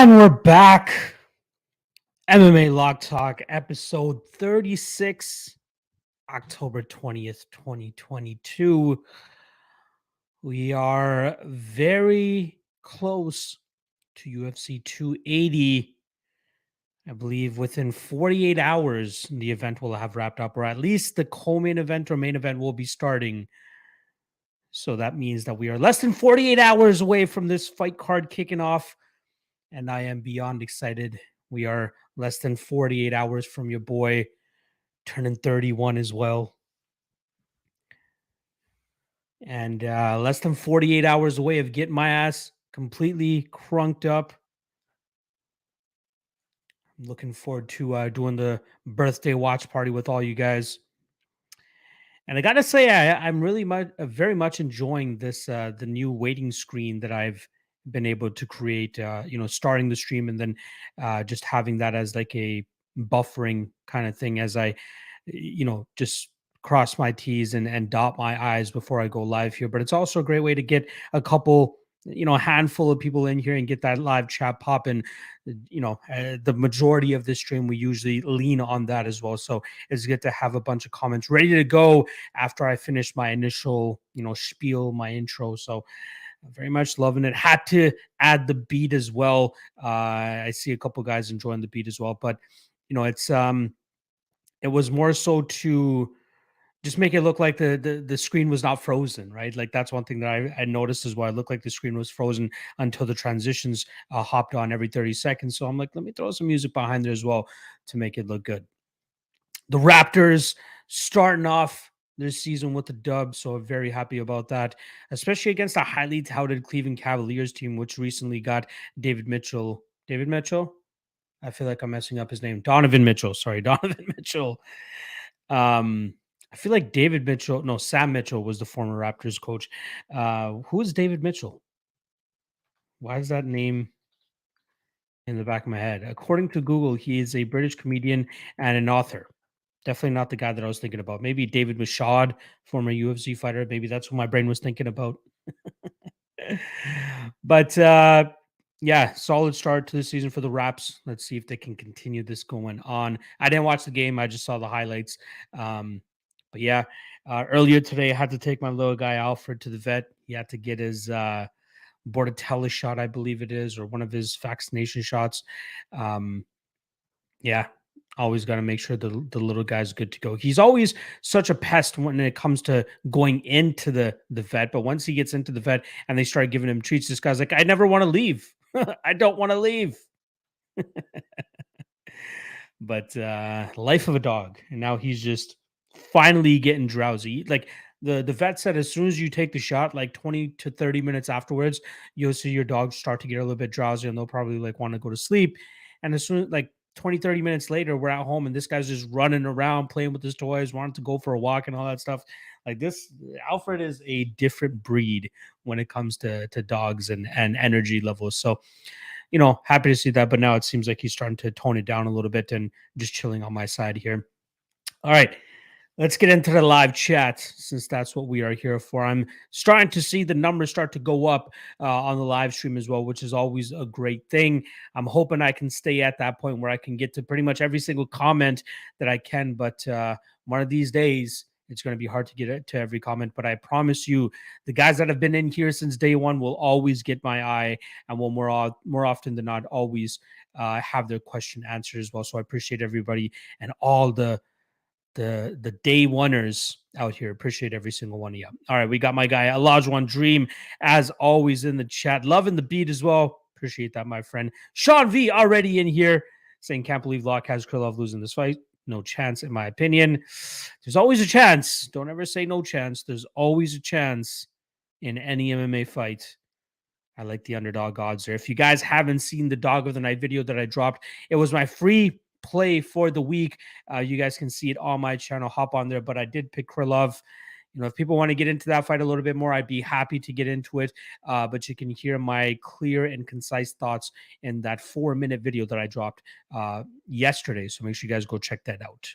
And we're back. MMA Lock Talk, episode 36, October 20th, 2022. We are very close to UFC 280. I believe within 48 hours, the event will have wrapped up, or at least the co-main event or main event will be starting. So that means that we are less than 48 hours away from this fight card kicking off. And I am beyond excited. We are less than 48 hours from your boy turning 31 as well. And less than 48 hours away of getting my ass completely crunked up. I'm looking forward to doing the birthday watch party with all you guys. And I gotta say, I'm really very much enjoying this the new waiting screen that I've been able to create. Starting the stream and then just having that as like a buffering kind of thing as I, just cross my T's and dot my I's before I go live here. But it's also a great way to get a couple, a handful of people in here and get that live chat popping. The majority of this stream we usually lean on that as well. So it's good to have a bunch of comments ready to go after I finish my initial, spiel, my intro. So I'm very much loving it. Had to add the beat as well. I see a couple guys enjoying the beat as well, but it was more so to just make it look like the screen was not frozen, right? Like that's one thing that I noticed as well. It looked like the screen was frozen until the transitions hopped on every 30 seconds. So I'm like, let me throw some music behind there as well to make it look good. The Raptors starting off this season with the dub, so I'm very happy about that, especially against a highly touted Cleveland Cavaliers team, which recently got David Mitchell. David Mitchell? I feel like I'm messing up his name. Donovan Mitchell. Sorry, Donovan Mitchell. I feel like David Mitchell, no, Sam Mitchell was the former Raptors coach. Who is David Mitchell? Why is that name in the back of my head? According to Google, he is a British comedian and an author. Definitely not the guy that I was thinking about. Maybe David Mashad, former UFC fighter. Maybe that's what my brain was thinking about. But yeah, solid start to the season for the Raps. Let's see if they can continue this going on. I didn't watch the game. I just saw the highlights. But yeah, earlier today, I had to take my little guy Alfred to the vet. He had to get his Bordetella shot, I believe it is, or one of his vaccination shots. Yeah, always got to make sure the little guy's good to go. He's always such a pest when it comes to going into the vet, but once he gets into the vet and they start giving him treats, this guy's like, I never want to leave. I don't want to leave. But life of a dog, and now he's just finally getting drowsy. Like the vet said, as soon as you take the shot, like 20 to 30 minutes afterwards, you'll see your dog start to get a little bit drowsy and they'll probably like want to go to sleep. And as soon like 20, 30 minutes later, we're at home and this guy's just running around playing with his toys, wanting to go for a walk and all that stuff. Like this, Alfred is a different breed when it comes to dogs and energy levels. So happy to see that. But now it seems like he's starting to tone it down a little bit and just chilling on my side here. All right. Let's get into the live chat since that's what we are here for. I'm starting to see the numbers start to go up on the live stream as well, which is always a great thing. I'm hoping I can stay at that point where I can get to pretty much every single comment that I can. But one of these days, it's going to be hard to get to every comment. But I promise you, the guys that have been in here since day one will always get my eye and will more often than not always have their question answered as well. So I appreciate everybody and all the day oneers out here. Appreciate every single one of you. All right, we got my guy Elijah Dream as always in the chat, loving the beat as well. Appreciate that, my friend. Sean V already in here saying can't believe Locke has Krylov losing this fight. No chance, in my opinion. There's always a chance. Don't ever say no chance. There's always a chance in any MMA fight. I like the underdog odds there. If you guys haven't seen the Dog of the Night video that I dropped, it was my free play for the week. You guys can see it on my channel. Hop on there. But I did pick Krylov. If people want to get into that fight a little bit more, I'd be happy to get into it. But you can hear my clear and concise thoughts in that 4-minute video that I dropped yesterday. So make sure you guys go check that out.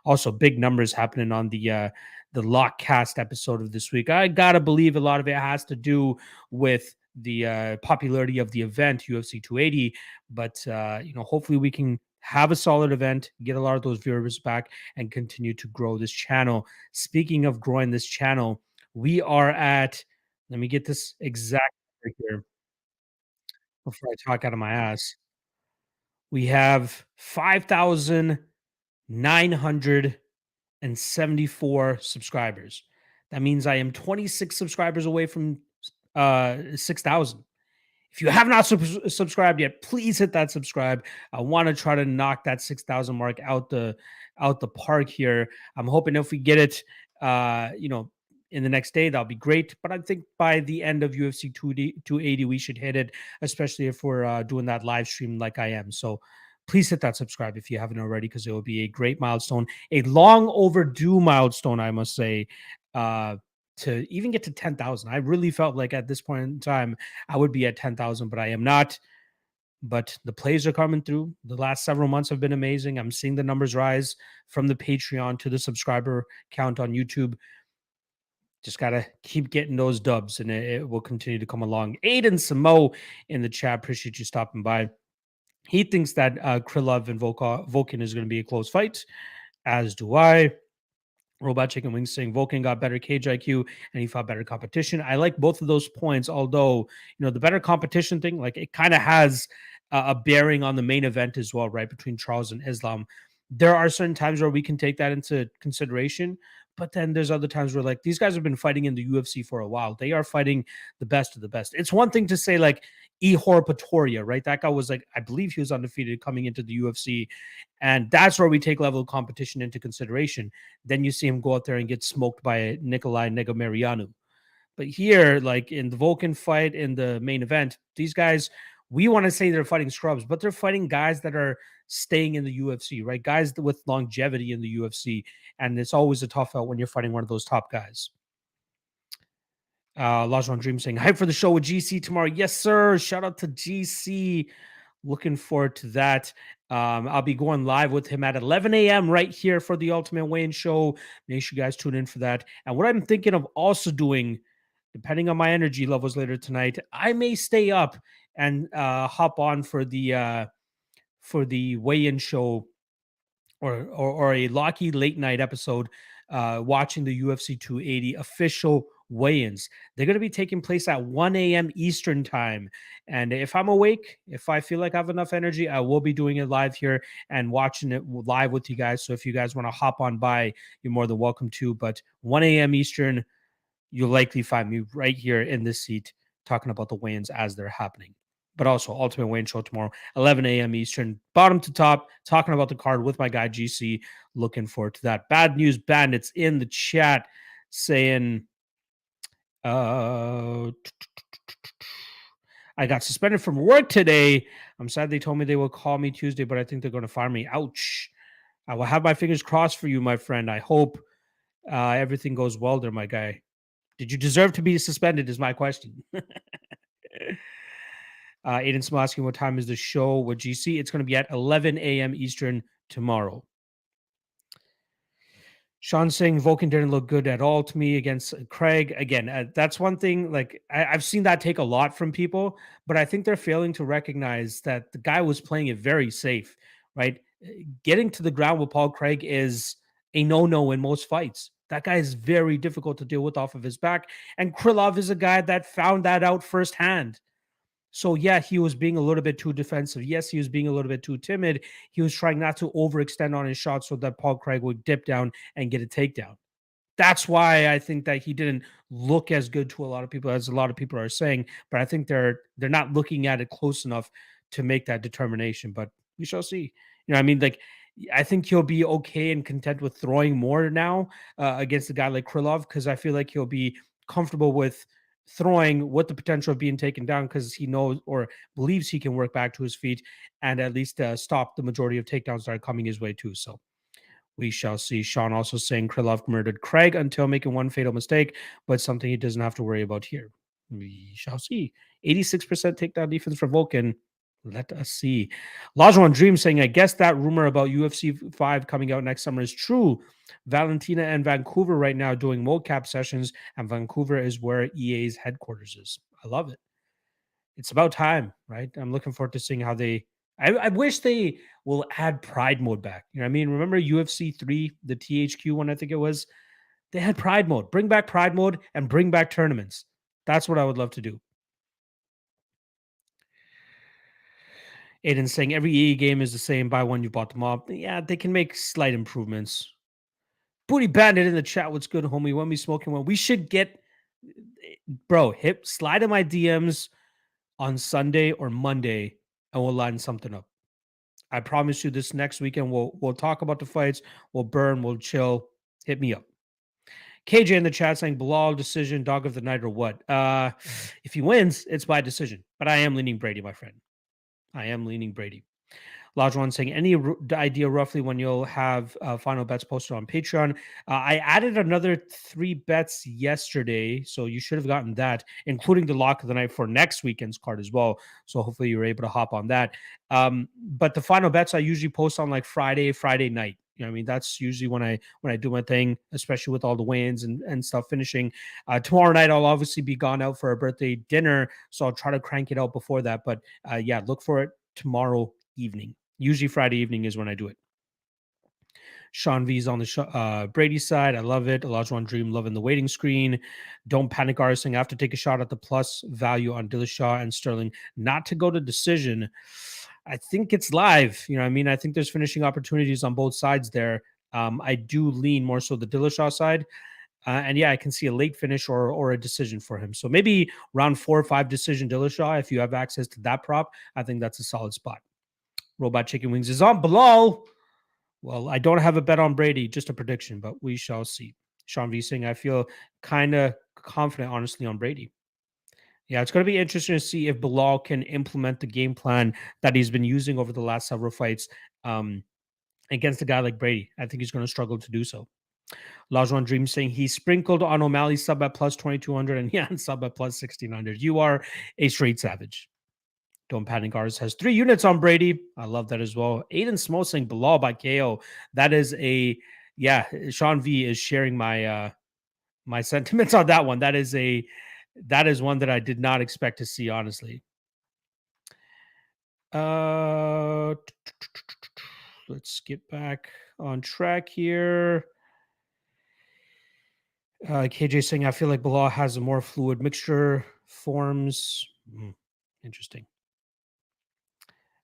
Also, big numbers happening on the Lock Cast episode of this week. I gotta believe a lot of it has to do with the popularity of the event, UFC 280. But hopefully we can have a solid event, get a lot of those viewers back, and continue to grow this channel. Speaking of growing this channel, we are at, let me get this exact right here before I talk out of my ass. We have 5,974 subscribers. That means I am 26 subscribers away from 6,000. If you have not subscribed yet, please hit that subscribe. I want to try to knock that 6,000 mark out the park here. I'm hoping if we get it, in the next day, that'll be great. But I think by the end of UFC 280, we should hit it, especially if we're doing that live stream like I am. So please hit that subscribe if you haven't already, because it will be a great milestone, a long overdue milestone, I must say, to even get to 10,000. I really felt like at this point in time, I would be at 10,000, but I am not. But the plays are coming through. The last several months have been amazing. I'm seeing the numbers rise from the Patreon to the subscriber count on YouTube. Just got to keep getting those dubs, and it will continue to come along. Aiden Samo in the chat. Appreciate you stopping by. He thinks that Krylov and Volkan is going to be a close fight, as do I. Robot Chicken Wings saying Volkan got better cage IQ and he fought better competition. I like both of those points, although, the better competition thing, like it kind of has a bearing on the main event as well, right? Between Charles and Islam. There are certain times where we can take that into consideration, but then there's other times where like these guys have been fighting in the UFC for a while. They are fighting the best of the best. It's one thing to say like Ihor Pretoria, right? That guy was like, I believe he was undefeated coming into the UFC. And that's where we take level of competition into consideration. Then you see him go out there and get smoked by Nikolai Negomarianu. But here, like in the Volkan fight, in the main event, these guys, we want to say they're fighting scrubs, but they're fighting guys that are staying in the UFC, right? Guys with longevity in the UFC. And it's always a tough out when you're fighting one of those top guys. Lajon Dream saying, hype for the show with GC tomorrow. Yes, sir. Shout out to GC. Looking forward to that. I'll be going live with him at 11 a.m. right here for the Ultimate Weigh-In Show. Make sure you guys tune in for that. And what I'm thinking of also doing, depending on my energy levels later tonight, I may stay up and hop on for the weigh-in show or a Locky late night episode, watching the UFC 280 official weigh-ins. They're going to be taking place at 1 a.m. Eastern time. And if I'm awake, if I feel like I have enough energy, I will be doing it live here and watching it live with you guys. So if you guys want to hop on by, you're more than welcome to. But 1 a.m. Eastern, you'll likely find me right here in this seat talking about the weigh-ins as they're happening. But also Ultimate Weigh-In Show tomorrow, 11 a.m. Eastern, bottom to top, talking about the card with my guy GC. Looking forward to that. Bad News Bandits in the chat saying, I got suspended from work today. I'm sad they told me they will call me Tuesday, but I think they're going to fire me. Ouch. I will have my fingers crossed for you, my friend. I hope everything goes well there, my guy. Did you deserve to be suspended is my question. Aiden Small asking what time is the show with GC. It's going to be at 11 a.m. Eastern tomorrow. Sean saying Volkan didn't look good at all to me against Craig. Again, that's one thing. Like I've seen that take a lot from people, but I think they're failing to recognize that the guy was playing it very safe, right? Getting to the ground with Paul Craig is a no-no in most fights. That guy is very difficult to deal with off of his back. And Krylov is a guy that found that out firsthand. So, yeah, he was being a little bit too defensive. Yes, he was being a little bit too timid. He was trying not to overextend on his shot so that Paul Craig would dip down and get a takedown. That's why I think that he didn't look as good to a lot of people as a lot of people are saying. But I think they're not looking at it close enough to make that determination. But we shall see. I mean, like, I think he'll be okay and content with throwing more now against a guy like Krylov, because I feel like he'll be comfortable with throwing with the potential of being taken down, because he knows or believes he can work back to his feet and at least stop the majority of takedowns that are coming his way too. So we shall see. Sean also saying Krylov murdered Craig until making one fatal mistake, but something he doesn't have to worry about here. We shall see. 86% takedown defense for Volkan. Let us see. Lajon Dream saying, I guess that rumor about UFC 5 coming out next summer is true. Valentina and Vancouver right now doing mocap sessions, and Vancouver is where EA's headquarters is. I love it. It's about time, right? I'm looking forward to seeing how I wish they will add Pride mode back. You know what I mean? Remember UFC 3, the THQ one, I think it was? They had Pride mode. Bring back Pride mode and bring back tournaments. That's what I would love to do. Aiden saying every EA game is the same. Buy one, you bought them up. Yeah, they can make slight improvements. Booty Bandit in the chat. What's good, homie? When we smoking one, we should get, bro. Slide in my DMs on Sunday or Monday, and we'll line something up. I promise you, this next weekend we'll talk about the fights. We'll burn. We'll chill. Hit me up. KJ in the chat saying Bilal decision, dog of the night, or what? If he wins, it's by decision. But I am leaning Brady, my friend. I am leaning Brady. Lajuan saying, any idea roughly when you'll have final bets posted on Patreon? I added another 3 bets yesterday, so you should have gotten that, including the lock of the night for next weekend's card as well. So hopefully you were able to hop on that. But the final bets I usually post on like Friday night. You know, I mean, that's usually when I do my thing, especially with all the weigh-ins and stuff finishing. Tomorrow night, I'll obviously be gone out for a birthday dinner, so I'll try to crank it out before that. But yeah, look for it tomorrow evening. Usually Friday evening is when I do it. Sean V's on the Brady side. I love it. Elijah Dream loving the waiting screen. Don't panic, Arsing. I have to take a shot at the plus value on Dillashaw and Sterling not to go to decision. I think it's live. You know what I mean? I think there's finishing opportunities on both sides there. I do lean more so the Dillashaw side. And yeah, I can see a late finish or a decision for him. So maybe round 4 or 5 decision Dillashaw. If you have access to that prop, I think that's a solid spot. Robot Chicken Wings is on below. Well, I don't have a bet on Brady, just a prediction, but we shall see. Sean V saying, I feel kind of confident, honestly, on Brady. Yeah, it's going to be interesting to see if Bilal can implement the game plan that he's been using over the last several fights against a guy like Brady. I think he's going to struggle to do so. Lajuan Dream saying he sprinkled on O'Malley sub at plus 2,200 and Yan sub at plus 1,600. You are a straight savage. Don't Panic Artist has 3 units on Brady. I love that as well. Aiden Smo saying Bilal by KO. That is Sean V is sharing my my sentiments on that one. That is one that I did not expect to see, honestly. Let's get back on track here. KJ saying, I feel like Bilal has a more fluid mixture forms. Interesting.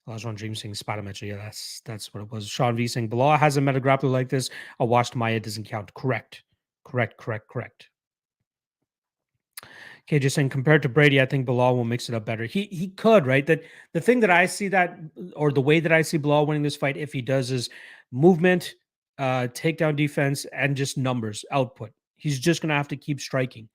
Lajuan Dream saying Spider Match. Yeah, that's what it was. Sean V saying Bilal hasn't met a grappler like this. A washed Maya doesn't count. Correct. KJ saying compared to Brady, I think Bilal will mix it up better. He could, right? That the thing that I see that, or the way that I see Bilal winning this fight, if he does, is movement, takedown defense, and just numbers output. He's just gonna have to keep striking,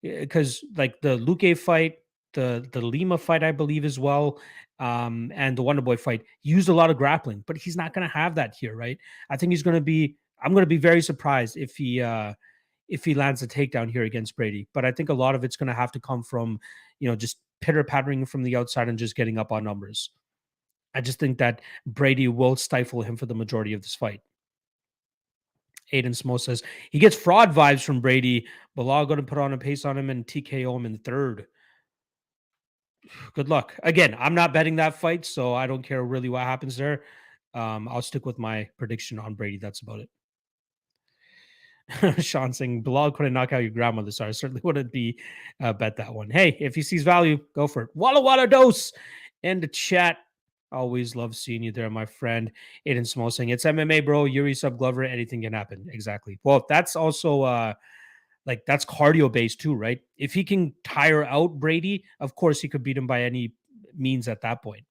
because like the Luque fight, the Lima fight, I believe as well, and the Wonderboy fight used a lot of grappling, but he's not gonna have that here, right? I think he's gonna be. I'm gonna be very surprised if he lands a takedown here against Brady. But I think a lot of it's going to have to come from, just pitter-pattering from the outside and just getting up on numbers. I just think that Brady will stifle him for the majority of this fight. Aiden Smo says he gets fraud vibes from Brady. Bilal going to put on a pace on him and TKO him in the 3rd. Good luck. Again, I'm not betting that fight, so I don't care really what happens there. I'll stick with my prediction on Brady. That's about it. Sean saying Bilal couldn't knock out your grandmother. So I certainly wouldn't be bet that one. Hey, if he sees value, go for it. Walla Walla dose. And the chat. Always love seeing you there, my friend. Aiden Small saying it's MMA, bro. Yuri sub Glover, anything can happen. Exactly. Well, that's also that's cardio based too, right? If he can tire out Brady, of course he could beat him by any means at that point.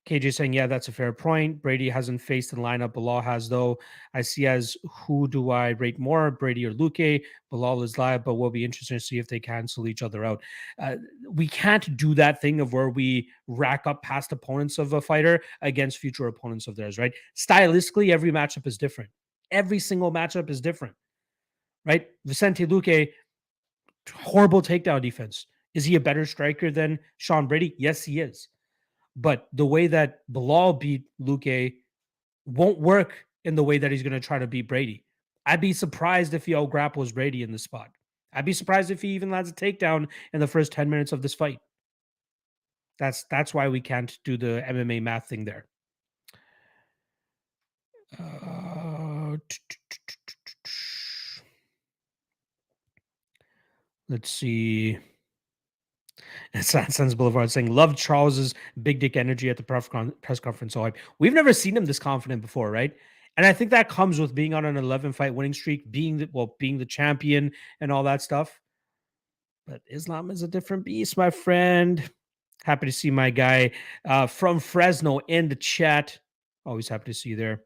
KJ saying, yeah, that's a fair point. Brady hasn't faced the lineup. Bilal has, though. I see as who do I rate more, Brady or Luque? Bilal is live, but we'll be interested to see if they cancel each other out. We can't do that thing of where we rack up past opponents of a fighter against future opponents of theirs, right? Stylistically, every matchup is different. Every single matchup is different, right? Vicente Luque, horrible takedown defense. Is he a better striker than Sean Brady? Yes, he is. But the way that Bilal beat Luque won't work in the way that he's going to try to beat Brady. I'd be surprised if he out-grapples Brady in the spot. I'd be surprised if he even lands a takedown in the first 10 minutes of this fight. That's why we can't do the MMA math thing there. Let's see. Sons Boulevard saying, love Charles's big dick energy at the press conference. So we've never seen him this confident before, right? And I think that comes with being on an 11-fight winning streak, being the champion and all that stuff. But Islam is a different beast, my friend. Happy to see my guy from Fresno in the chat. Always happy to see you there.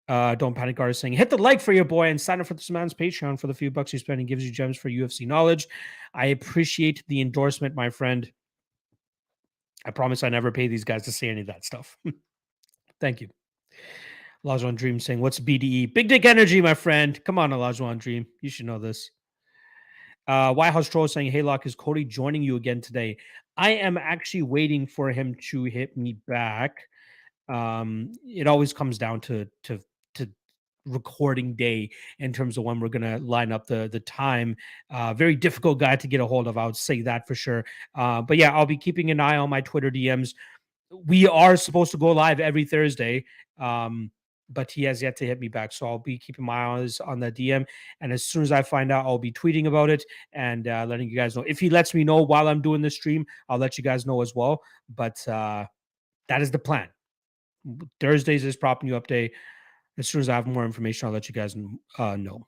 Don't Panic Artist saying, hit the like for your boy and sign up for this man's Patreon for the few bucks you spend and gives you gems for UFC knowledge. I appreciate the endorsement, my friend. I promise I never pay these guys to say any of that stuff. Thank you. Lajuan Dream saying, what's BDE? Big Dick Energy, my friend. Come on, Lajuan Dream. You should know this. White House Troll saying, hey, Lock, is Cody joining you again today? I am actually waiting for him to hit me back. It always comes down to recording day in terms of when we're going to line up the time. Very difficult guy to get a hold of. I would say that for sure. But yeah, I'll be keeping an eye on my Twitter DMs. We are supposed to go live every Thursday. But he has yet to hit me back. So I'll be keeping my eyes on the DM. And as soon as I find out, I'll be tweeting about it and letting you guys know. If he lets me know while I'm doing the stream, I'll let you guys know as well. But that is the plan. Thursdays is Prop New Update. As soon as I have more information, I'll let you guys know.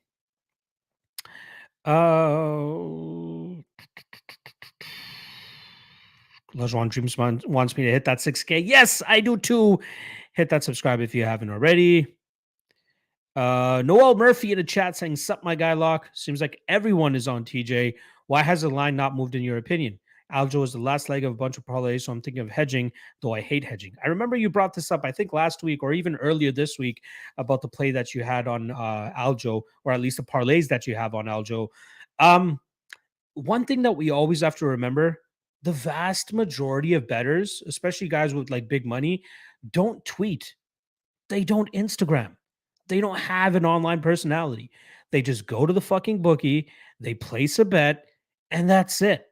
Lajuan Dreams wants me to hit that 6K. Yes, I do too. Hit that subscribe if you haven't already. Noel Murphy in the chat saying, sup, my guy Lock. Seems like everyone is on TJ. Why has the line not moved in your opinion? Aljo is the last leg of a bunch of parlays, so I'm thinking of hedging, though I hate hedging. I remember you brought this up, I think last week or even earlier this week, about the play that you had on Aljo, or at least the parlays that you have on Aljo. One thing that we always have to remember, the vast majority of bettors, especially guys with like big money, don't tweet. They don't Instagram. They don't have an online personality. They just go to the fucking bookie, they place a bet, and that's it.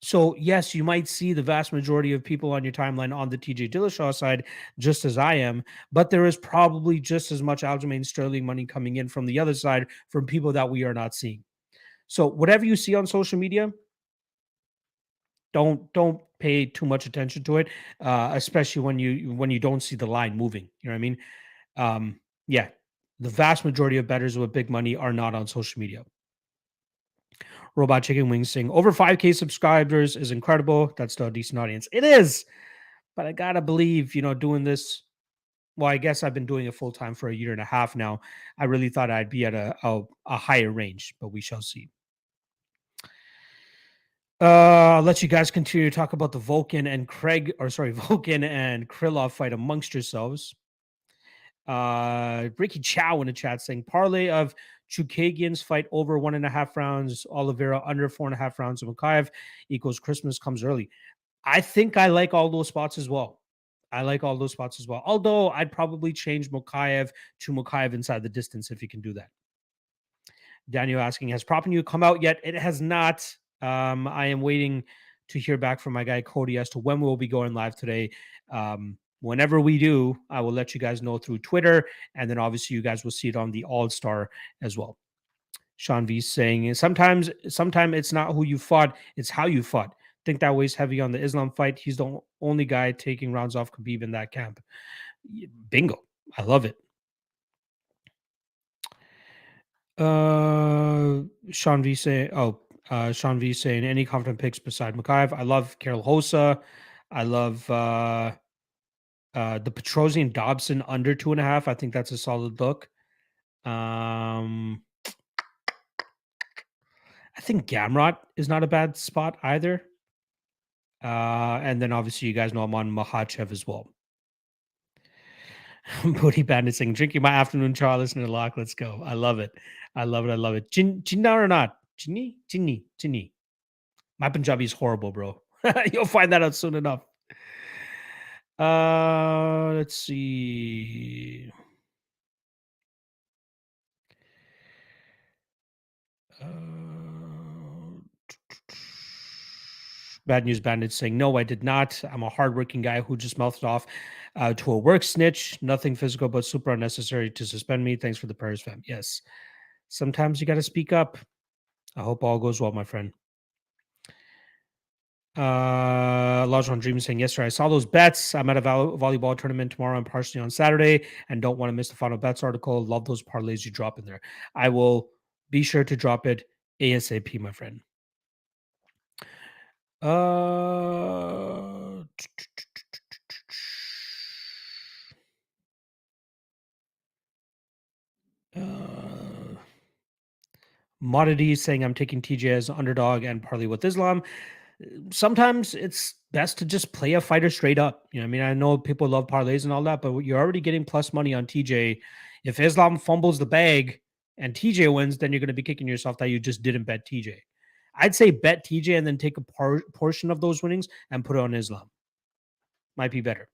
So, yes, you might see the vast majority of people on your timeline on the TJ Dillashaw side, just as I am, but there is probably just as much Aljamain Sterling money coming in from the other side from people that we are not seeing. So, whatever you see on social media, don't pay too much attention to it, especially when you don't see the line moving. You know what I mean? Yeah, the vast majority of bettors with big money are not on social media. Robot Chicken Wings saying over 5K subscribers is incredible. That's still a decent audience. It is, but I gotta believe, doing this. Well, I guess I've been doing it full time for a year and a half now. I really thought I'd be at a higher range, but we shall see. I'll let you guys continue to talk about the Vulcan and Krylov fight amongst yourselves. Ricky Chow in the chat saying parlay of Chukagian's fight over 1.5 rounds, Oliveira under 4.5 rounds of Makayev equals Christmas comes early. I think I like all those spots as well. Although I'd probably change Makayev to Makayev inside the distance if you can do that. Daniel asking, has Prop New come out yet? It has not. I am waiting to hear back from my guy Cody as to when we'll be going live today. Whenever we do, I will let you guys know through Twitter, and then obviously you guys will see it on the All-Star as well. Sean V saying, sometimes it's not who you fought, it's how you fought. Think that weighs heavy on the Islam fight. He's the only guy taking rounds off Khabib in that camp. Bingo. I love it. Sean V saying any confident picks beside Makayev. I love Karol Hossa. I love the Petrosian Dobson under 2.5. I think that's a solid look. I think Gamrot is not a bad spot either. And then obviously you guys know I'm on Makhachev as well. Booty Bandit saying, drinking my afternoon chai, listening to Lock. Let's go. I love it. Jinnah or not? Jinni. My Punjabi is horrible, bro. You'll find that out soon enough. Let's see. Bad News Bandit saying, no, I did not. I'm a hardworking guy who just mouthed off to a work snitch. Nothing physical, but super unnecessary to suspend me. Thanks for the prayers, fam. Yes. Sometimes you got to speak up. I hope all goes well, my friend. Lajon Dream saying, yes, sir. I saw those bets. I'm at a volleyball tournament tomorrow and partially on Saturday and don't want to miss the final bets article. Love those parlays you drop in there. I will be sure to drop it ASAP, my friend. Modity saying I'm taking TJ as underdog and parlay with Islam. Sometimes it's best to just play a fighter straight up. You know, I mean, I know people love parlays and all that, but you're already getting plus money on TJ. If Islam fumbles the bag and TJ wins, then you're going to be kicking yourself that you just didn't bet TJ. I'd say bet TJ and then take a portion of those winnings and put it on Islam. Might be better.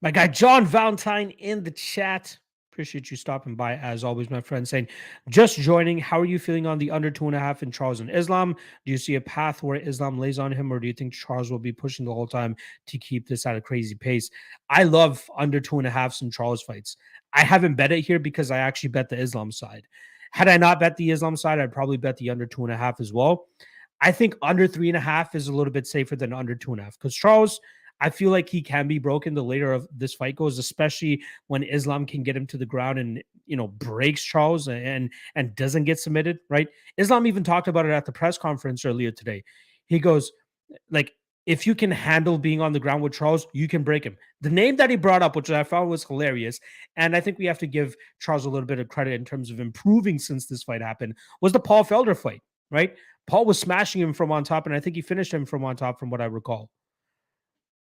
My guy John Valentine in the chat. Appreciate you stopping by as always, my friend. Saying, just joining. How are you feeling on the under 2.5 in Charles and Islam? Do you see a path where Islam lays on him, or do you think Charles will be pushing the whole time to keep this at a crazy pace? I love under 2.5s in Charles fights. I haven't bet it here because I actually bet the Islam side. Had I not bet the Islam side, I'd probably bet the under 2.5 as well. I think under 3.5 is a little bit safer than under 2.5 because Charles, I feel like he can be broken the later of this fight goes, especially when Islam can get him to the ground and breaks Charles and doesn't get submitted. Right? Islam even talked about it at the press conference earlier today. He goes like, if you can handle being on the ground with Charles, you can break him. The name that he brought up, which I found was hilarious, and I think we have to give Charles a little bit of credit in terms of improving since this fight happened, was the Paul Felder fight. Right? Paul was smashing him from on top, and I think he finished him from on top, from what I recall.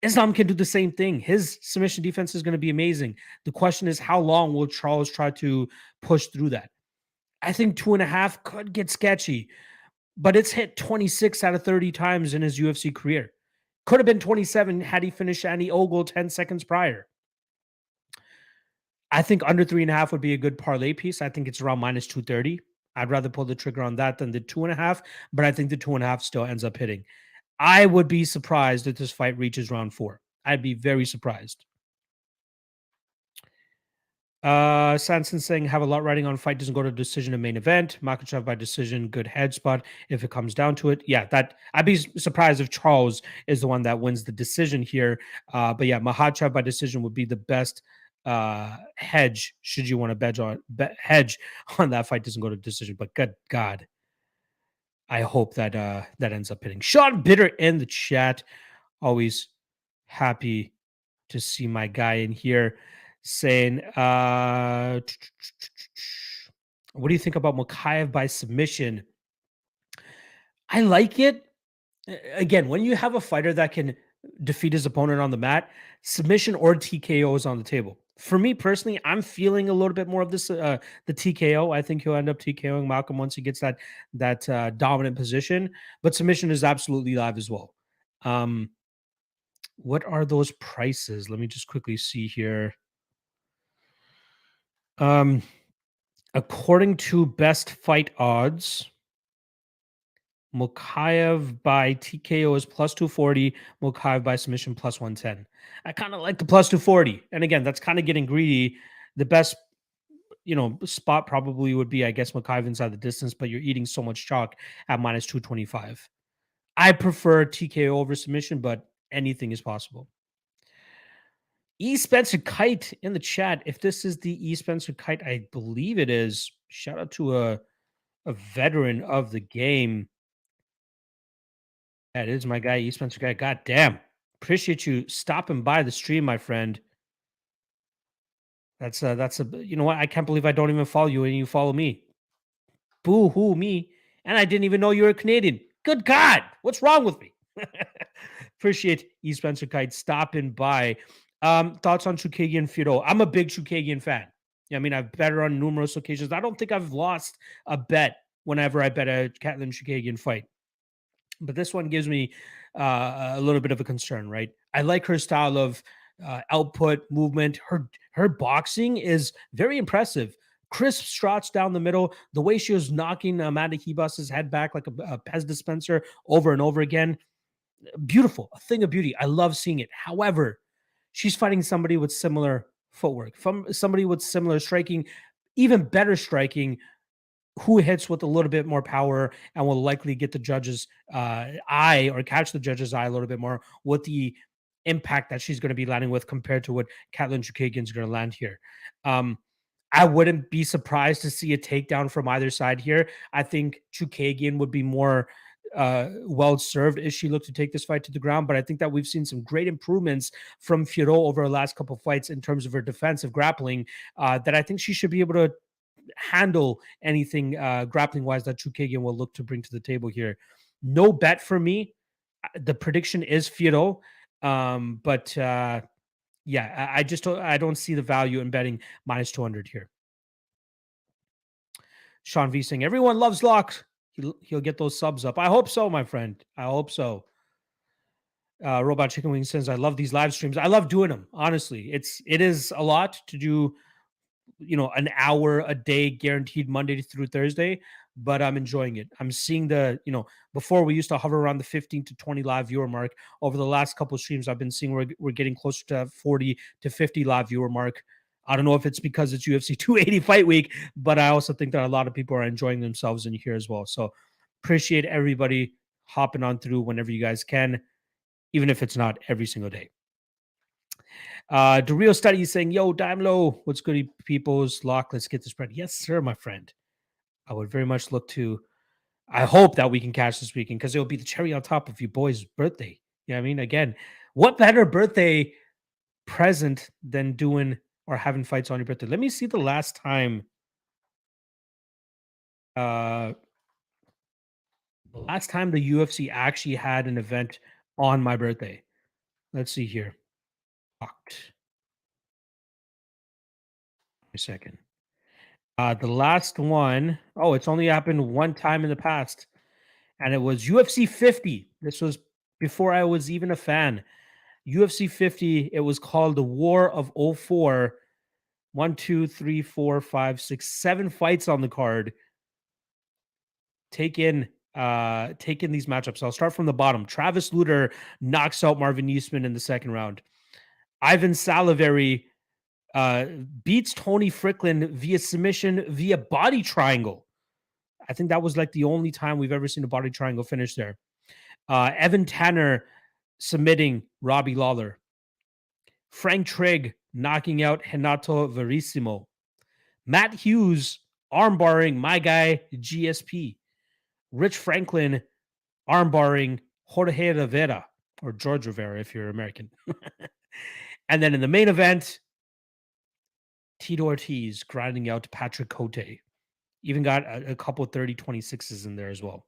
Islam can do the same thing. His submission defense is going to be amazing. The question is, how long will Charles try to push through that? I think 2.5 could get sketchy, but it's hit 26 out of 30 times in his UFC career. Could have been 27 had he finished Andy Ogle 10 seconds prior. I think under 3.5 would be a good parlay piece. I think it's around minus 230. I'd rather pull the trigger on that than the 2.5, but I think the 2.5 still ends up hitting. I would be surprised if this fight reaches round 4. I'd be very surprised. Sanson saying, have a lot riding on fight doesn't go to decision in main event. Makhachev by decision, good head spot if it comes down to it. Yeah, that I'd be surprised if Charles is the one that wins the decision here. But yeah, Makhachev by decision would be the best hedge should you want to hedge on that fight doesn't go to decision. But good God, I hope that that ends up hitting. Sean Bitter in the chat. Always happy to see my guy in here saying, what do you think about Mokaev by submission? I like it. Again, when you have a fighter that can defeat his opponent on the mat, submission or TKO is on the table. For me personally, I'm feeling a little bit more of this, the TKO. I think he'll end up TKOing Malcolm once he gets that dominant position. But submission is absolutely live as well. What are those prices? Let me just quickly see here. According to best fight odds, Mokaev by TKO is plus 240, Mokaev by submission plus 110. I kind of like the plus 240. And again, that's kind of getting greedy. The best, spot probably would be, I guess, Mokaev inside the distance, but you're eating so much chalk at minus 225. I prefer TKO over submission, but anything is possible. E. Spencer Kite in the chat. If this is the E. Spencer Kite, I believe it is. Shout out to a veteran of the game. That is my guy, E. Spencer Kite. God damn. Appreciate you stopping by the stream, my friend. That's you know what? I can't believe I don't even follow you and you follow me. Boo hoo me. And I didn't even know you were Canadian. Good God. What's wrong with me? Appreciate E. Spencer Kite stopping by. Thoughts on Chookagian Firo? I'm a big Chookagian fan. I mean, I've bet her on numerous occasions. I don't think I've lost a bet whenever I bet a Katlyn Chookagian fight. But this one gives me a little bit of a concern, right? I like her style of output, movement. Her boxing is very impressive. Crisp shots down the middle. The way she was knocking Amanda Hebus's head back like a Pez dispenser over and over again. Beautiful, a thing of beauty. I love seeing it. However, she's fighting somebody with similar footwork, from somebody with similar striking, even better striking, who hits with a little bit more power and will likely get the judge's eye or catch the judge's eye a little bit more with the impact that she's going to be landing with compared to what Katlyn Chookagian's going to land here. I wouldn't be surprised to see a takedown from either side here. I think Chookagian would be more well served if she looked to take this fight to the ground. But I think that we've seen some great improvements from Firo over the last couple of fights in terms of her defensive grappling that I think she should be able to handle anything grappling wise that Chookagian will look to bring to the table here. No bet for me. The prediction is Fido, but yeah, I just don't see the value in betting minus 200 here. Sean V saying everyone loves Lock. He'll get those subs up. I hope so, my friend. I hope so. Robot Chicken Wing says, I love these live streams. I love doing them. Honestly, it is a lot to do, an hour a day guaranteed Monday through Thursday, but I'm enjoying it. I'm seeing before we used to hover around the 15 to 20 live viewer mark. Over the last couple of streams, I've been seeing we're getting closer to 40 to 50 live viewer mark. I don't know if it's because it's UFC 280 fight week, but I also think that a lot of people are enjoying themselves in here as well. So appreciate everybody hopping on through whenever you guys can, even if it's not every single day. The real study is saying, yo, Dime Low, what's good, people's Lock? Let's get this spread. Yes, sir, my friend. I would very much look to, I hope that we can catch this weekend because it'll be the cherry on top of your boy's birthday. You know what I mean? Again, what better birthday present than doing or having fights on your birthday? Let me see the last time. The last time the UFC actually had an event on my birthday. Let's see here. Locked. A second. The last one, it's only happened one time in the past, and it was UFC 50. This was before I was even a fan. UFC 50, it was called the War of 04. 1, 2, 3, 4, 5, 6, 7 fights on the card. Take in these matchups. I'll start from the bottom. Travis Lutter knocks out Marvin Eastman in the second round. Ivan Salivary beats Tony Strickland via submission via body triangle. I think that was like the only time we've ever seen a body triangle finish there. Evan Tanner submitting Robbie Lawler. Frank Trigg knocking out Renato Verissimo. Matt Hughes armbarring my guy GSP. Rich Franklin armbarring Jorge Rivera, or George Rivera if you're American. And then in the main event, Tito Ortiz grinding out Patrick Cote. Even got a couple 30-26s in there as well.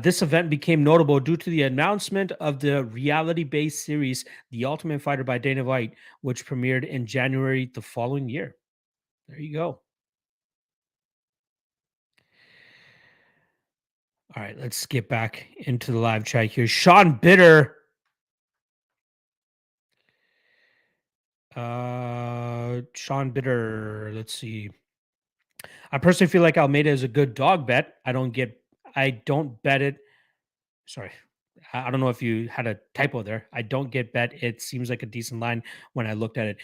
This event became notable due to the announcement of the reality-based series, The Ultimate Fighter by Dana White, which premiered in January the following year. There you go. All right, let's get back into the live chat here. Sean Bitter. Sean Bitter. Let's see. I personally feel like Almeida is a good dog bet. I don't bet it. Sorry. I don't know if you had a typo there. I don't get bet. It seems like a decent line when I looked at it.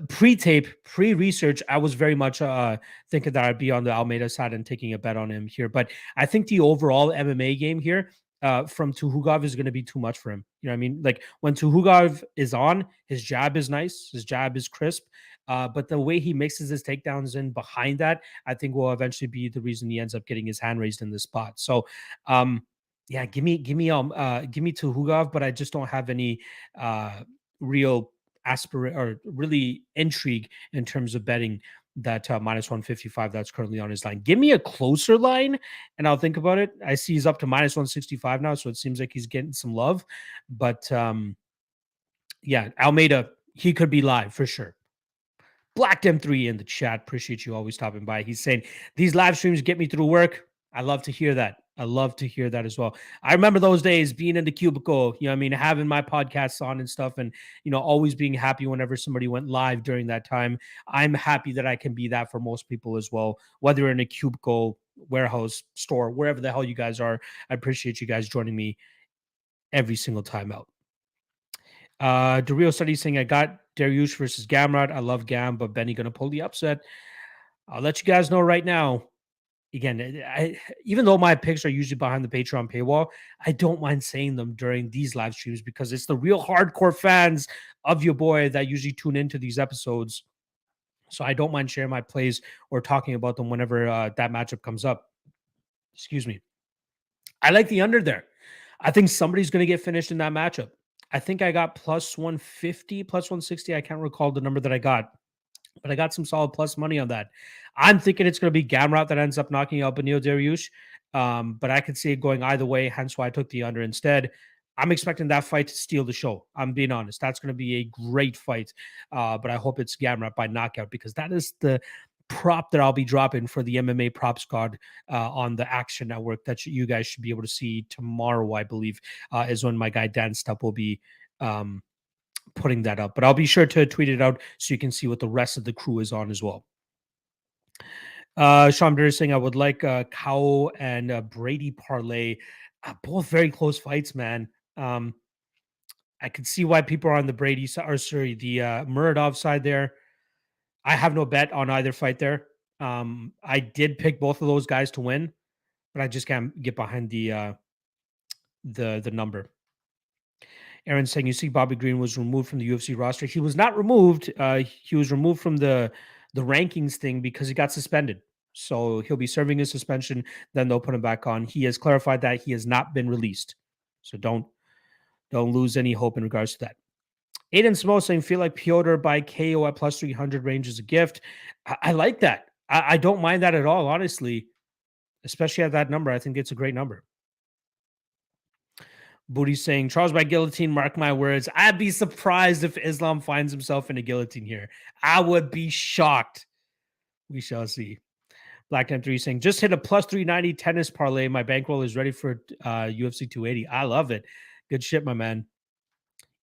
Pre-tape, pre-research, I was very much thinking that I'd be on the Almeida side and taking a bet on him here. But I think the overall MMA game here from Tuhugov is going to be too much for him. You know what I mean? Like when Tuhugov is on, his jab is nice. His jab is crisp. But the way he mixes his takedowns in behind that, I think will eventually be the reason he ends up getting his hand raised in this spot. So, yeah, give me Tuhugov, but I just don't have any real or really intrigue in terms of betting that minus 155 that's currently on his line. Give me a closer line and I'll think about it. I see he's up to minus 165 now, so it seems like he's getting some love. But yeah, Almeida, he could be live for sure. Black M3 in the chat. Appreciate you always stopping by. He's saying these live streams get me through work. I love to hear that. I love to hear that as well. I remember those days being in the cubicle, you know what I mean, having my podcasts on and stuff and, always being happy whenever somebody went live during that time. I'm happy that I can be that for most people as well, whether in a cubicle, warehouse, store, wherever the hell you guys are. I appreciate you guys joining me every single time out. The real study saying I got Dariush versus Gamrot. I love Gam, but Benny going to pull the upset. I'll let you guys know right now. Again, even though my picks are usually behind the Patreon paywall, I don't mind saying them during these live streams because it's the real hardcore fans of your boy that usually tune into these episodes. So I don't mind sharing my plays or talking about them whenever that matchup comes up. Excuse me. I like the under there. I think somebody's going to get finished in that matchup. I think I got plus 150, plus 160. I can't recall the number that I got, but I got some solid plus money on that. I'm thinking it's going to be Gamrot that ends up knocking out Beneil Dariush. But I could see it going either way, hence why I took the under instead. I'm expecting that fight to steal the show. I'm being honest. That's going to be a great fight. But I hope it's Gamrot by knockout, because that is the prop that I'll be dropping for the MMA props card on the Action Network that you guys should be able to see tomorrow, I believe, is when my guy Dan Stupp will be putting that up. But I'll be sure to tweet it out so you can see what the rest of the crew is on as well. Sean Beer saying I would like Cow and Brady parlay. Both very close fights, man. I can see why people are on the Brady side, or sorry, the Muradov side there. I have no bet on either fight there. I did pick both of those guys to win, but I just can't get behind the number. Aaron saying, you see Bobby Green was removed from the UFC roster. He was not removed. He was removed from the rankings thing because he got suspended. So he'll be serving his suspension. Then they'll put him back on. He has clarified that he has not been released. So don't lose any hope in regards to that. Aiden Smo saying, feel like Piotr by KO at plus 300 range is a gift. I like that. I don't mind that at all, honestly, especially at that number. I think it's a great number. Booty saying, Charles by guillotine, mark my words. I'd be surprised if Islam finds himself in a guillotine here. I would be shocked. We shall see. Black Time 3 saying, just hit a plus 390 tennis parlay. My bankroll is ready for UFC 280. I love it. Good shit, my man.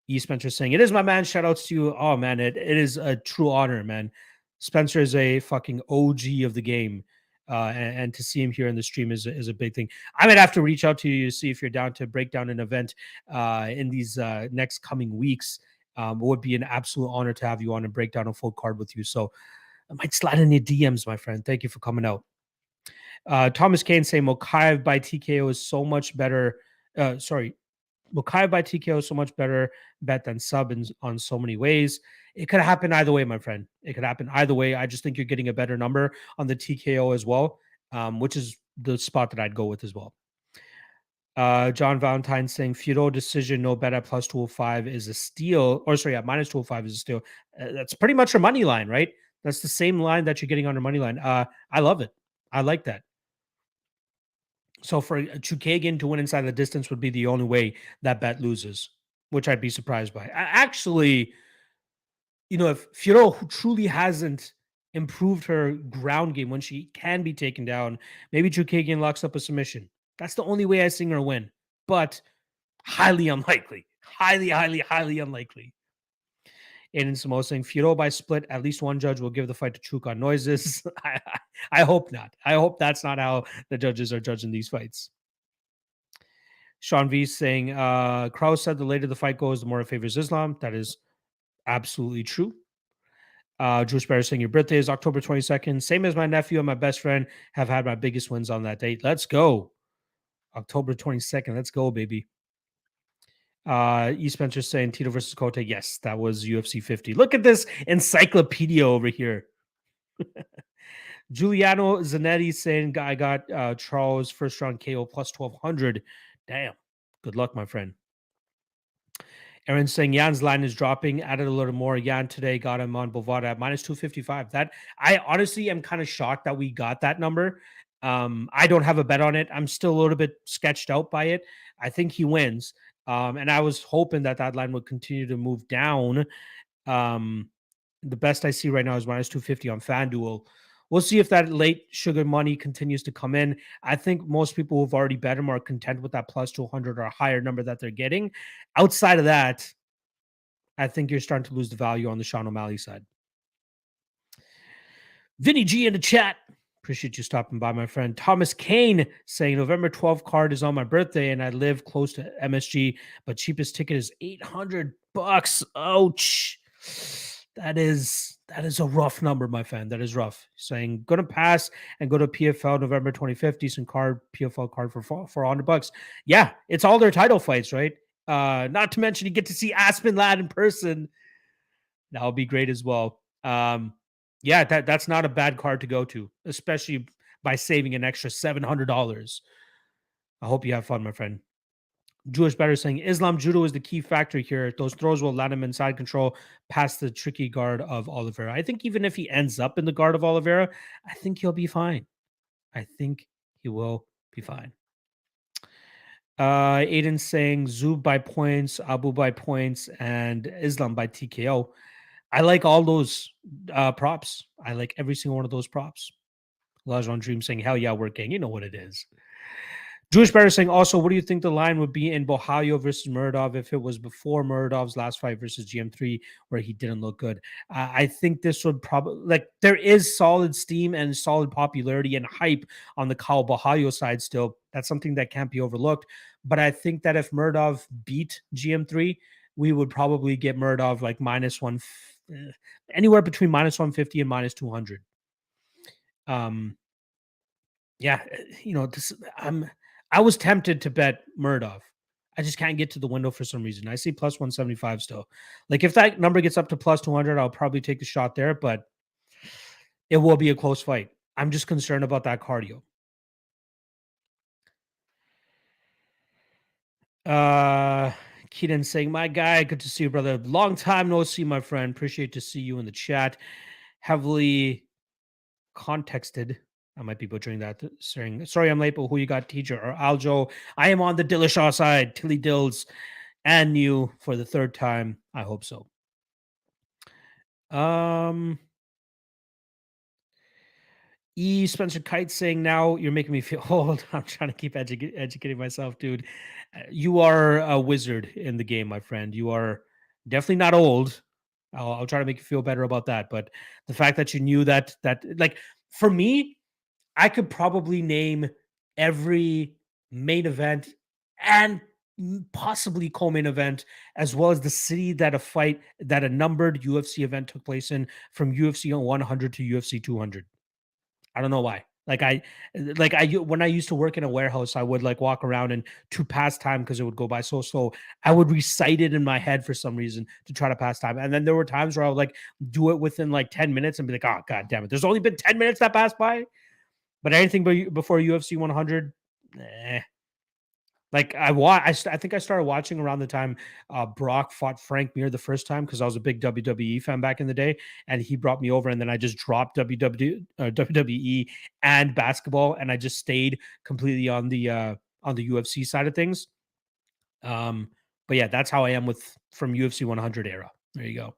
E. Spencer saying, it is my man. Shout outs to you. Oh, man, it is a true honor, man. Spencer is a fucking OG of the game. And to see him here in the stream is a big thing. I might have to reach out to you to see if you're down to break down an event in these next coming weeks. It would be an absolute honor to have you on and break down a full card with you. So I might slide in your DMs, my friend. Thank you for coming out. Thomas Kane saying Mokaev by TKO is so much better. Mokaev by TKO is so much better bet than sub on so many ways. It could happen either way, my friend. It could happen either way. I just think you're getting a better number on the TKO as well, which is the spot that I'd go with as well. John Valentine saying Feudo decision, no bet at plus 205 is a steal. Or sorry, at minus 205 is a steal. That's pretty much your money line, right? That's the same line that you're getting on your money line. I love it. I like that. So for Chukagian to win inside the distance would be the only way that bet loses, which I'd be surprised by. Actually, if Feudo truly hasn't improved her ground game when she can be taken down, maybe Chukagian locks up a submission. That's the only way I see her win, but highly unlikely. Highly, highly, highly unlikely. Aiden Samo saying Feudo by split, at least one judge will give the fight to Chuk on noises. I hope not. I hope that's not how the judges are judging these fights. Sean V saying Krause said the later the fight goes, the more it favors Islam. That is absolutely true. Jewish Bear saying your birthday is October 22nd. Same as my nephew and my best friend have had my biggest wins on that date. Let's go. October 22nd. Let's go, baby. E. Spencer saying Tito versus Kote. Yes, that was UFC 50. Look at this encyclopedia over here. Giuliano Zanetti saying I got Charles first round KO plus 1200. Damn. Good luck, my friend. Aaron saying Jan's line is dropping. Added a little more. Jan today got him on Bovada at minus 255. That I honestly am kind of shocked that we got that number. I don't have a bet on it. I'm still a little bit sketched out by it. I think he wins. And I was hoping that line would continue to move down. The best I see right now is minus 250 on FanDuel. We'll see if that late sugar money continues to come in. I think most people who've already bet him are content with that plus 200 or higher number that they're getting. Outside of that, I think you're starting to lose the value on the Sean O'Malley side. Vinny G in the chat. Appreciate you stopping by, my friend. Thomas Kane saying November 12th card is on my birthday and I live close to MSG, but cheapest ticket is $800. Ouch. That is a rough number, my friend. That is rough. Saying gonna pass and go to PFL November 25th. Decent card, PFL card for $400. Yeah, it's all their title fights, right? Not to mention you get to see Aspen Ladd in person. That would be great as well. Yeah, that's not a bad card to go to, especially by saving an extra $700. I hope you have fun, my friend. Jewish Better saying Islam judo is the key factor here. Those throws will land him inside control past the tricky guard of Oliveira. I think even if he ends up in the guard of Oliveira, I think he'll be fine. I think he will Be fine. Aiden saying Zub by points, Abu by points, and Islam by TKO. I like all those props. I like every single one of those props. Lajon Dream saying, hell yeah, we're gang. You know what it is. Jewish Bear saying, also, what do you think the line would be in Bohayo versus Muradov if it was before Muradov's last fight versus GM3 where he didn't look good? I think this would probably, like, there is solid steam and solid popularity and hype on the Kyle Bohayo side still. That's something that can't be overlooked. But I think that if Muradov beat GM3, we would probably get Muradov like anywhere between minus 150 and minus 200. Yeah, I was tempted to bet Muradov. I just can't get to the window for some reason. I see plus 175 still. Like if that number gets up to plus 200, I'll probably take the shot there, but it will be a close fight. I'm just concerned about that cardio. Keaton saying, my guy, good to see you, brother. Long time no see, my friend. Appreciate to see you in the chat. Heavily contexted. I might be butchering that. Saying, sorry, I'm late, but who you got, teacher or Aljo? I am on the Dillashaw side. Tilly Dills and you for the third time. I hope so. Spencer Kite saying, now you're making me feel old. I'm trying to keep educating myself, dude. You are a wizard in the game, my friend. You are definitely not old. I'll try to make you feel better about that. But the fact that you knew that like for me, I could probably name every main event and possibly co-main event, as well as the city that a numbered UFC event took place in, from UFC 100 to UFC 200. I don't know why. When I used to work in a warehouse, I would like walk around and to pass time because it would go by so slow. I would recite it in my head for some reason to try to pass time. And then there were times where I would like do it within like 10 minutes and be like, oh, God damn it. There's only been 10 minutes that passed by. But anything before UFC 100, like I think I started watching around the time Brock fought Frank Mir the first time because I was a big WWE fan back in the day, and he brought me over, and then I just dropped WWE and basketball, and I just stayed completely on the UFC side of things. But yeah, that's how I am from UFC 100 era. There you go.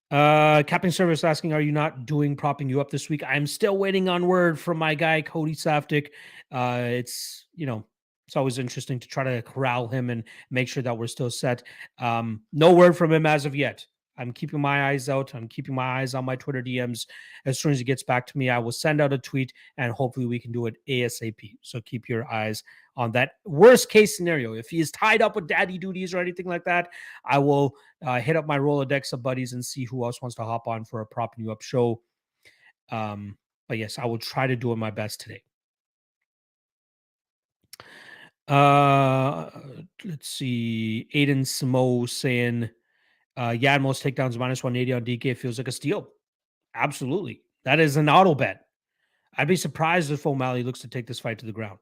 Capping Service asking, are you not doing propping you up this week? I'm still waiting on word from my guy Cody Saftik. It's always interesting to try to corral him and make sure that we're still set. No word from him as of yet. I'm keeping my eyes out. I'm keeping my eyes on my Twitter DMs. As soon as he gets back to me, I will send out a tweet and hopefully we can do it ASAP. So keep your eyes on that. Worst case scenario, if he is tied up with daddy duties or anything like that, I will hit up my Rolodex of buddies and see who else wants to hop on for a propping you up show. But yes, I will try to do my best today. Let's see. Aiden Samo saying, Yadmo's takedowns minus 180 on DK feels like a steal. Absolutely. That is an auto bet. I'd be surprised if O'Malley looks to take this fight to the ground.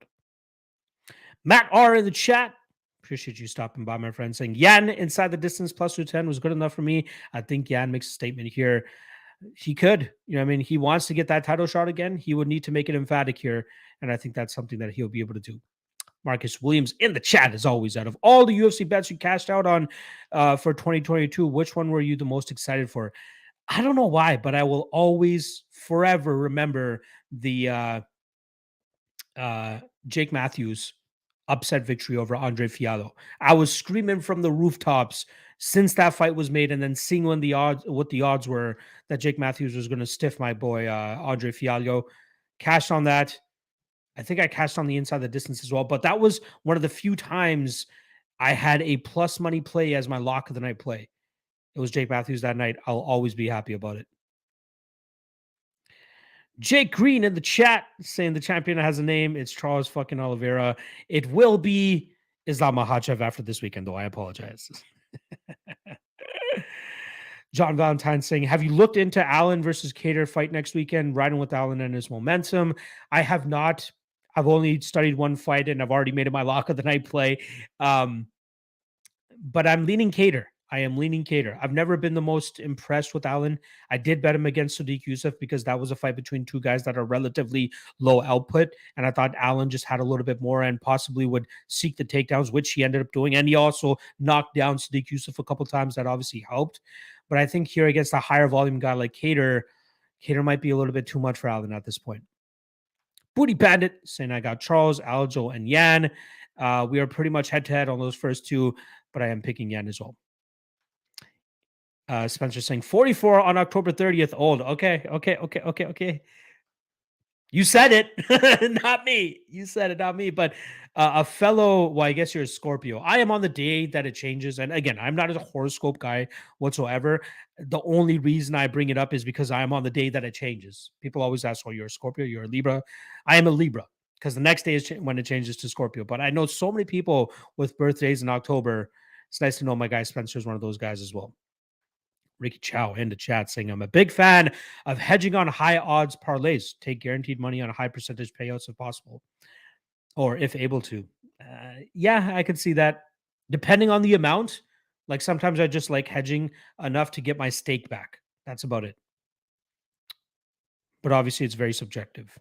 Matt R in the chat. Appreciate you stopping by, my friend, saying Yan inside the distance plus 210 was good enough for me. I think Yan makes a statement here. He could, he wants to get that title shot again. He would need to make it emphatic here. And I think that's something that he'll be able to do. Marcus Williams in the chat, as always. Out of all the UFC bets you cashed out on for 2022, which one were you the most excited for? I don't know why, but I will always forever remember the Jake Matthews upset victory over Andre Fiallo. I was screaming from the rooftops since that fight was made, and then seeing what the odds were that Jake Matthews was going to stiff my boy Andre Fiallo. Cashed on that. I think I cashed on the inside the distance as well, but that was one of the few times I had a plus money play as my lock of the night play. It was Jake Matthews that night. I'll always be happy about it. Jake Green in the chat saying the champion has a name. It's Charles fucking Oliveira. It will be Islam Makhachev after this weekend, though. I apologize. John Valentine saying, have you looked into Allen versus Cater fight next weekend, riding with Allen and his momentum? I have not. I've only studied one fight and I've already made it my lock of the night play. But I'm leaning Cater. I am leaning Cater. I've never been the most impressed with Allen. I did bet him against Sadiq Yusuf because that was a fight between two guys that are relatively low output. And I thought Allen just had a little bit more and possibly would seek the takedowns, which he ended up doing. And he also knocked down Sadiq Yusuf a couple times. That obviously helped. But I think here against a higher volume guy like Cater might be a little bit too much for Allen at this point. Booty Bandit saying I got Charles, Aljo, and Yan. We are pretty much head to head on those first two, but I am picking Yan as well. Spencer saying 44 on October 30th old. Okay. You said it, not me. You said it, not me. But a fellow, well, I guess you're a Scorpio. I am on the day that it changes. And again, I'm not a horoscope guy whatsoever. The only reason I bring it up is because I am on the day that it changes. People always ask, well, you're a Scorpio, you're a Libra. I am a Libra because the next day is when it changes to Scorpio. But I know so many people with birthdays in October. It's nice to know my guy Spencer is one of those guys as well. Ricky Chow in the chat saying, I'm a big fan of hedging on high odds parlays. Take guaranteed money on a high percentage payouts if possible, or if able to. Yeah, I could see that. Depending on the amount, like sometimes I just like hedging enough to get my stake back. That's about it. But obviously, it's very subjective.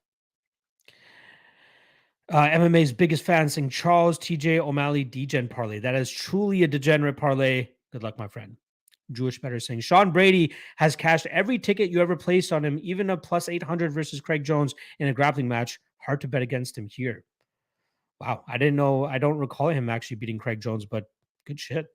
MMA's biggest fan saying Charles, TJ, O'Malley, Degen parlay. That is truly a degenerate parlay. Good luck, my friend. Jewish Better saying Sean Brady has cashed every ticket you ever placed on him, even a plus 800 versus Craig Jones in a grappling match. Hard to bet against him here. Wow. I didn't know. I don't recall him actually beating Craig Jones, but good shit.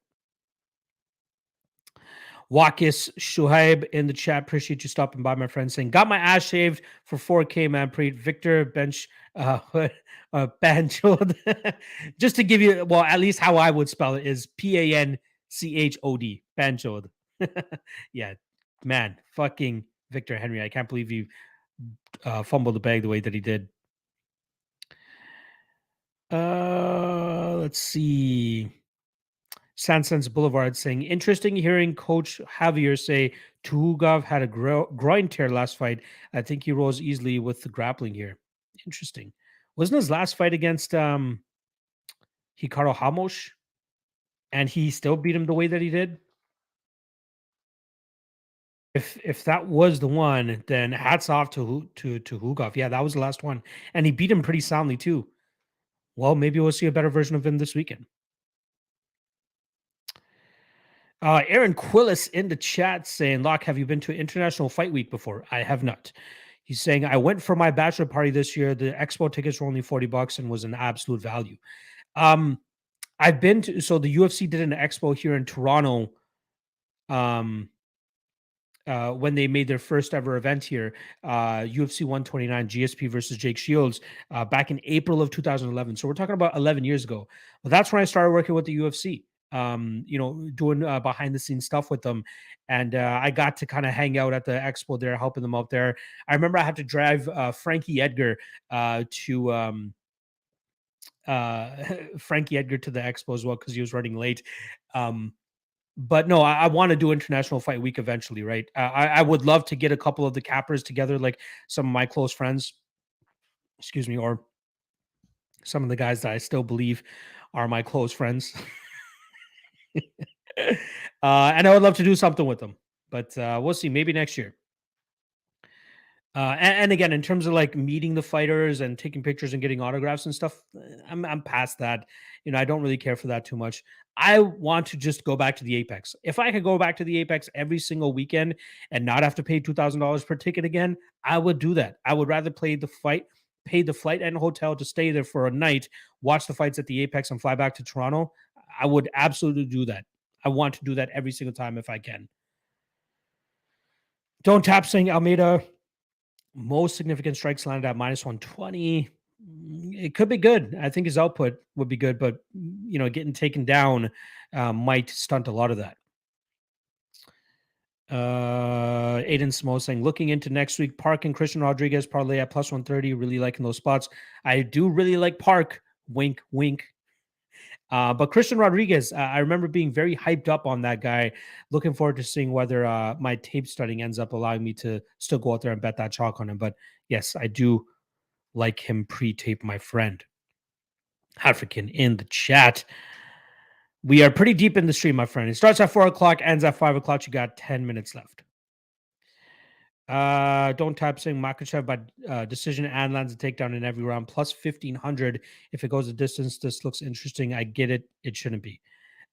Wakis Shuhaib in the chat. Appreciate you stopping by, my friend, saying, got my ass shaved for 4K, man. Preet Victor Bench Banchod. Just to give you, well, at least how I would spell it is Panchod. Banchod. Yeah, man. Fucking Victor Henry. I can't believe you fumbled the bag the way that he did. Let's see. Sansons Boulevard saying, interesting hearing Coach Javier say Tuhugov had a groin tear last fight. I think he rose easily with the grappling here. Interesting. Wasn't his last fight against Hikaru Hamos? And he still beat him the way that he did? If that was the one, then hats off to Hugov. Yeah, that was the last one. And he beat him pretty soundly too. Well, maybe we'll see a better version of him this weekend. Aaron Quillis in the chat saying, Locke, have you been to International Fight Week before? I have not. He's saying, I went for my bachelor party this year. The expo tickets were only $40 and was an absolute value. I've been to, so the UFC did an expo here in Toronto when they made their first ever event here, UFC 129 GSP versus Jake Shields back in April of 2011. So we're talking about 11 years ago. Well, that's when I started working with the UFC. Doing behind the scenes stuff with them. And I got to kind of hang out at the expo there, helping them out there. I remember I had to drive Frankie Edgar to Frankie Edgar to the expo as well because he was running late. But no, I want to do International Fight Week eventually, right? I would love to get a couple of the cappers together, like some of my close friends, or some of the guys that I still believe are my close friends. And I would love to do something with them, but we'll see. Maybe next year. And again, in terms of like meeting the fighters and taking pictures and getting autographs and stuff, I'm past that. I don't really care for that too much. I want to just go back to the Apex. If I could go back to the Apex every single weekend and not have to pay $2,000 per ticket again, I would do that. I would rather pay the flight and hotel to stay there for a night, watch the fights at the Apex, and fly back to Toronto. I would absolutely do that. I want to do that every single time if I can. Don't tap saying Almeida. Most significant strikes landed at minus 120. It could be good. I think his output would be good, but getting taken down might stunt a lot of that. Aiden Smo saying, looking into next week, Park and Christian Rodriguez parlay at plus 130. Really liking those spots. I do really like Park. Wink, wink. But Christian Rodriguez, I remember being very hyped up on that guy. Looking forward to seeing whether my tape studying ends up allowing me to still go out there and bet that chalk on him. But yes, I do like him pre-tape, my friend. African in the chat. We are pretty deep in the stream, my friend. It starts at 4 o'clock, ends at 5 o'clock. You got 10 minutes left. Don't type saying Makachev by decision and lands a takedown in every round, plus 1,500 if it goes the distance. This looks interesting. I get it. It shouldn't be.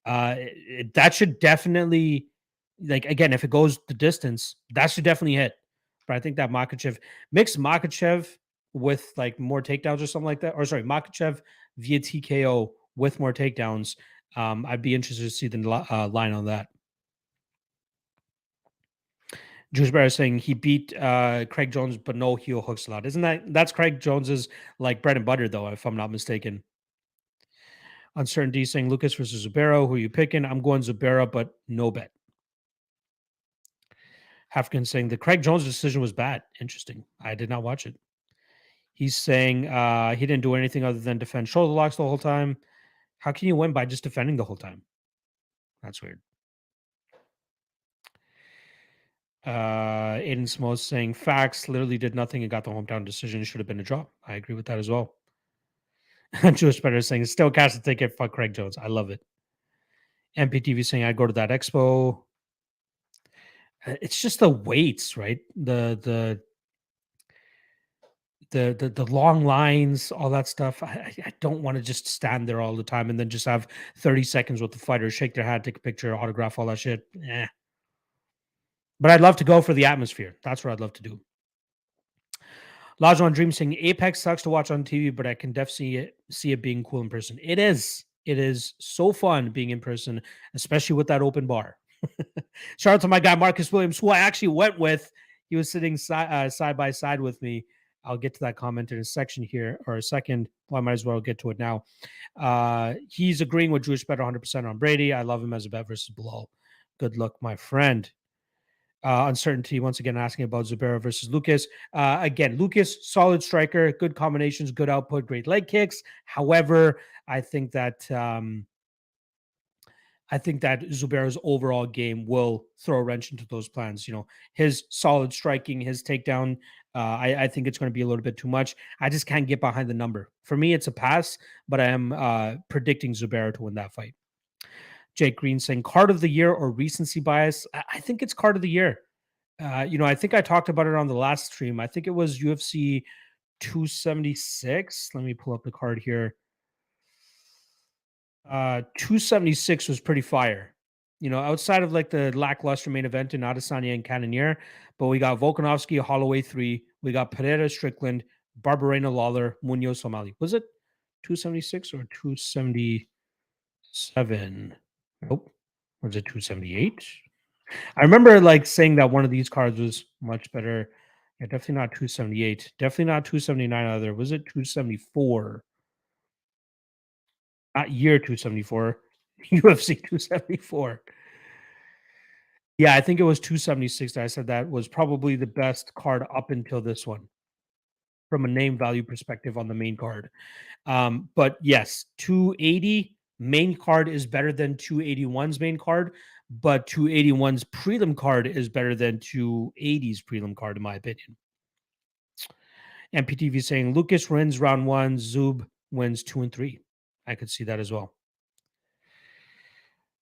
That should definitely, like, again, if it goes the distance, that should definitely hit. But I think that mix Makachev with like more takedowns or something like that, or sorry, Makachev via TKO with more takedowns. I'd be interested to see the line on that. Juice Bear saying he beat Craig Jones, but no heel hooks a lot. That's Craig Jones's like bread and butter, though, if I'm not mistaken. Uncertainty saying Lucas versus Zubero. Who are you picking? I'm going Zubero, but no bet. Hafkin saying the Craig Jones decision was bad. Interesting. I did not watch it. He's saying he didn't do anything other than defend shoulder locks the whole time. How can you win by just defending the whole time? That's weird. Aiden Smos saying facts, literally did nothing and got the hometown decision. It should have been a draw. I agree with that as well. Jewish Better saying still cash the ticket. Fuck Craig Jones. I love it. MPTV saying I'd go to that expo. It's just the weights, right? The long lines, all that stuff. I don't want to just stand there all the time and then just have 30 seconds with the fighter, shake their hand, take a picture, autograph, all that shit. But I'd love to go for the atmosphere. That's what I'd love to do. Lajon Dream saying Apex sucks to watch on TV, but I can definitely see it being cool in person. It is. It is so fun being in person, especially with that open bar. Shout out to my guy Marcus Williams, who I actually went with. He was sitting side by side with me. I'll get to that comment in a section here or a second. Well, I might as well get to it now. He's agreeing with Jewish Bet 100% on Brady. I love him as a bet versus Bilal. Good luck, my friend. Uncertainty once again asking about Zubero versus Lucas. Again, Lucas, solid striker, good combinations, good output, great leg kicks. However, I think that Zubero's overall game will throw a wrench into those plans. You know, his solid striking, his takedown. I think it's going to be a little bit too much. I just can't get behind the number. For me, it's a pass, but I am predicting Zubero to win that fight. Jake Green saying card of the year or recency bias. I think it's card of the year. I think I talked about it on the last stream. I think it was UFC 276. Let me pull up the card here. 276 was pretty fire. Outside of like the lackluster main event in Adesanya and Cannonier, but we got Volkanovski, Holloway 3. We got Pereira, Strickland, Barberena, Lawler, Munoz, Somali. Was it 276 or 277? Nope. Was it 278? I remember like saying that one of these cards was much better. Yeah, definitely not 278. Definitely not 279 either. Was it 274? Not year 274. UFC 274. Yeah, I think it was 276 that I said that was probably the best card up until this one from a name value perspective on the main card. But yes, 280 main card is better than 281's main card, but 281's prelim card is better than 280's prelim card, in my opinion. MPTV saying Lucas wins round 1, Zub wins 2 and 3. I could see that as well.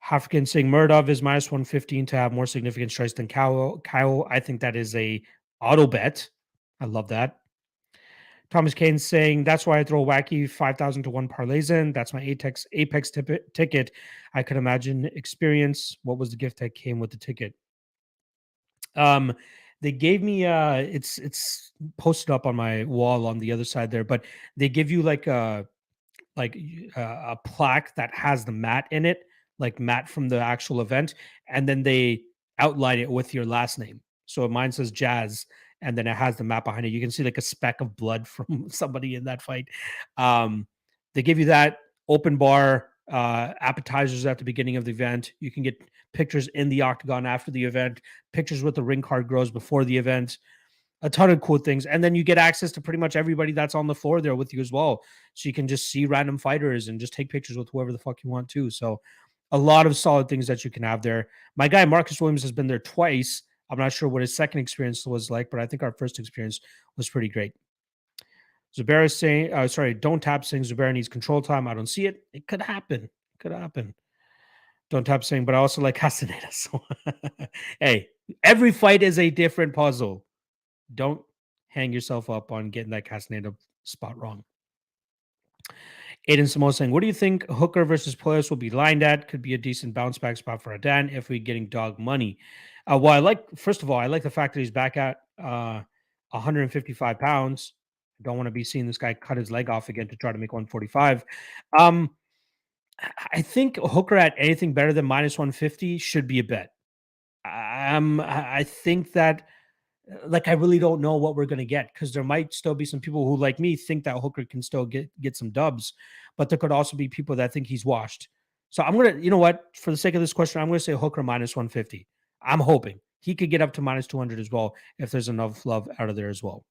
Hafkin saying Murdov is minus 115 to have more significant strikes than Kyle. I think that is a auto bet. I love that. Thomas Kane saying that's why I throw wacky 5,000 to 1 parlays in. That's my Apex ticket. I could imagine experience. What was the gift that came with the ticket? They gave me it's posted up on my wall on the other side there, but they give you like a plaque that has the mat in it, like mat from the actual event, and then they outline it with your last name. So mine says Jazz, and then it has the map behind it. You can see like a speck of blood from somebody in that fight. They give you that open bar, appetizers at the beginning of the event. You can get pictures in the octagon after the event, pictures with the ring card grows before the event, a ton of cool things. And then you get access to pretty much everybody that's on the floor there with you as well. So you can just see random fighters and just take pictures with whoever the fuck you want to. So a lot of solid things that you can have there. My guy, Marcus Williams, has been there twice. I'm not sure what his second experience was like, but I think our first experience was pretty great. Zubera saying, don't tap saying Zubera needs control time. I don't see it. It could happen. Don't tap saying, but I also like Castaneda. So, hey, every fight is a different puzzle. Don't hang yourself up on getting that Castaneda spot wrong. Aiden Simone saying, what do you think Hooker versus Players will be lined at? Could be a decent bounce back spot for Adan if we're getting dog money. Well, first of all, I like the fact that he's back at 155 pounds. I don't want to be seeing this guy cut his leg off again to try to make 145. I think Hooker at anything better than minus 150 should be a bet. I think that I really don't know what we're going to get because there might still be some people who, like me, think that Hooker can still get some dubs, but there could also be people that think he's washed. So I'm going to, you know what, for the sake of this question, I'm going to say Hooker minus 150. I'm hoping he could get up to minus 200 as well if there's enough love out of there as well.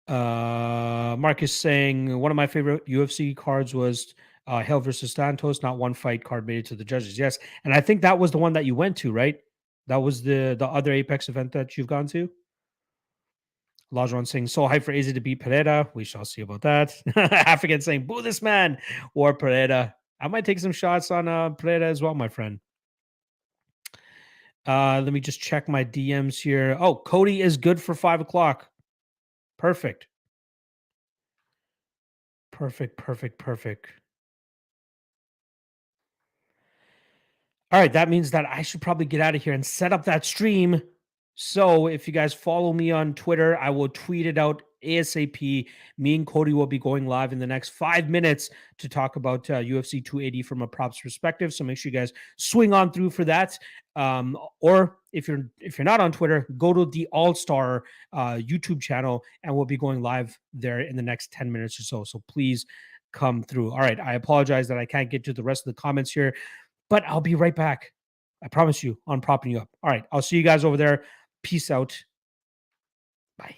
Marcus saying one of my favorite UFC cards was Hell versus Santos. Not one fight card made it to the judges. Yes, and I think that was the one that you went to, right? That was the other Apex event that you've gone to. Lajon saying so hype for AZ to beat Pereira. We shall see about that. African saying boo this man or Pereira. I might take some shots on Pereira as well, my friend. Let me just check my DMs here. Oh, Cody is good for 5 o'clock. Perfect. Perfect. All right, that means that I should probably get out of here and set up that stream. So if you guys follow me on Twitter, I will tweet it out ASAP. Me and Cody will be going live in the next 5 minutes to talk about UFC 280 from a props perspective. So make sure you guys swing on through for that. Or if you're not on Twitter, go to the All-Star YouTube channel, and we'll be going live there in the next 10 minutes or so. So please come through. All right, I apologize that I can't get to the rest of the comments here, but I'll be right back. I promise you on propping you up. All right, I'll see you guys over there. Peace out.